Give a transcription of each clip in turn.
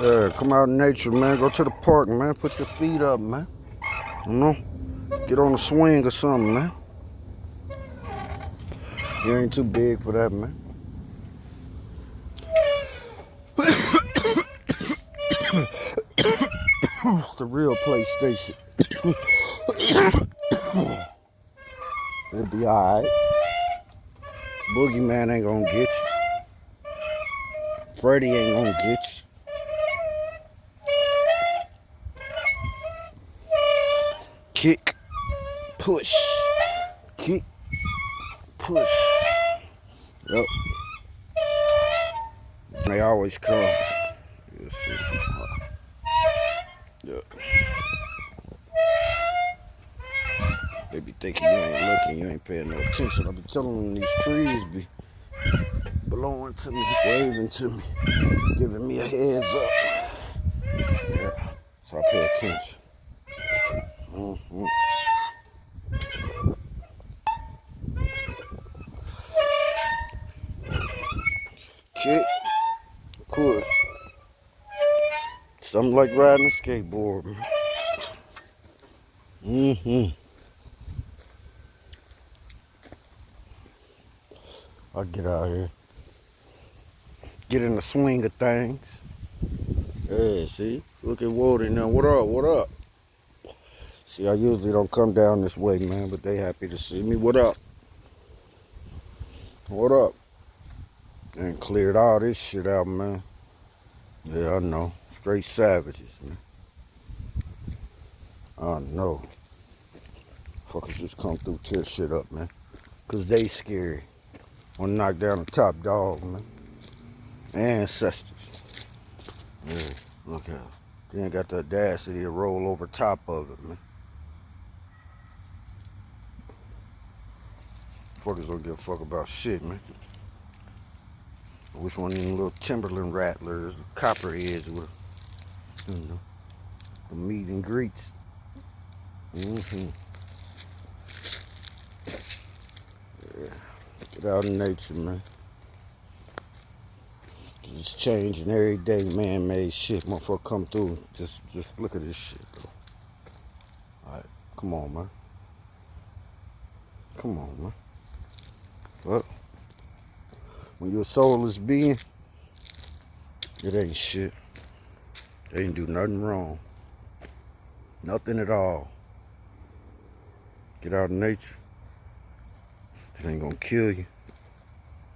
Yeah, come out in nature, man. Go to the park, man. Put your feet up, man. You know? Get on a swing or something, man. You ain't too big for that, man. It's the real PlayStation. It'll be alright. Boogeyman ain't gonna get you. Freddy ain't gonna get you. Kick, push, kick, push. Yep. They always come. You'll see. Yep. They be thinking you ain't looking, you ain't paying no attention. I be telling them these trees be blowing to me, waving to me, giving me a heads up. Yeah. So I pay attention. Mm-hmm. Kick, push. Something like riding a skateboard, man. Mm-hmm. I'll get out here. Get in the swing of things. Yeah, see? Look at Woody now. What up? What up? See, I usually don't come down this way, man, but they happy to see me. What up? What up? And cleared all this shit out, man. Yeah, I know. Straight savages, man. I know. Fuckers just come through, tear shit up, man. Cause they scary. Wanna knock down the top dog, man. Ancestors. Yeah, look at it. They ain't got the audacity to roll over top of it, man. Fuckers don't give a fuck about shit, man. I wish one of them little Timberland rattlers, copperheads with, you know, the meet and greets. Mm-hmm. Yeah. Get out in nature, man. It's changing every day, man-made shit. Motherfucker come through. Just look at this shit, bro. Alright, come on, man. Come on, man. Well, when you're a soulless being, it ain't shit. They ain't do nothing wrong. Nothing at all. Get out in nature. It ain't gonna kill you.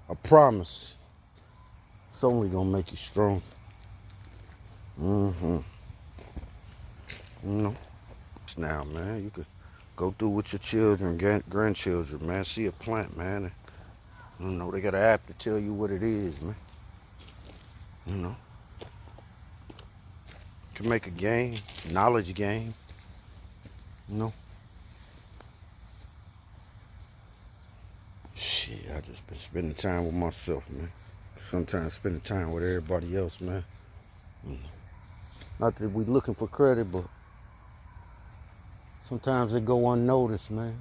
I promise. It's only gonna make you strong. Mm-hmm. You know. Now, man, you could go through with your children, grandchildren, man. See a plant, man. You know, they got an app to tell you what it is, man. You know. You can make a game, knowledge game. You know. Shit, I just been spending time with myself, man. Sometimes spending time with everybody else, man. You know. Not that we looking for credit, but sometimes it go unnoticed, man.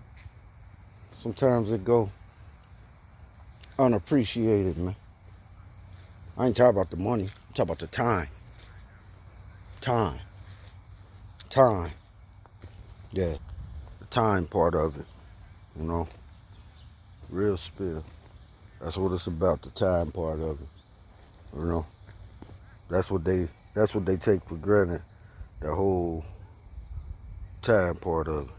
Sometimes it go unappreciated, man. I ain't talking about the money. I'm talking about the time. Time. Yeah, the time part of it. You know, real spill. That's what it's about. The time part of it. You know, that's what they take for granted. The whole time part of it.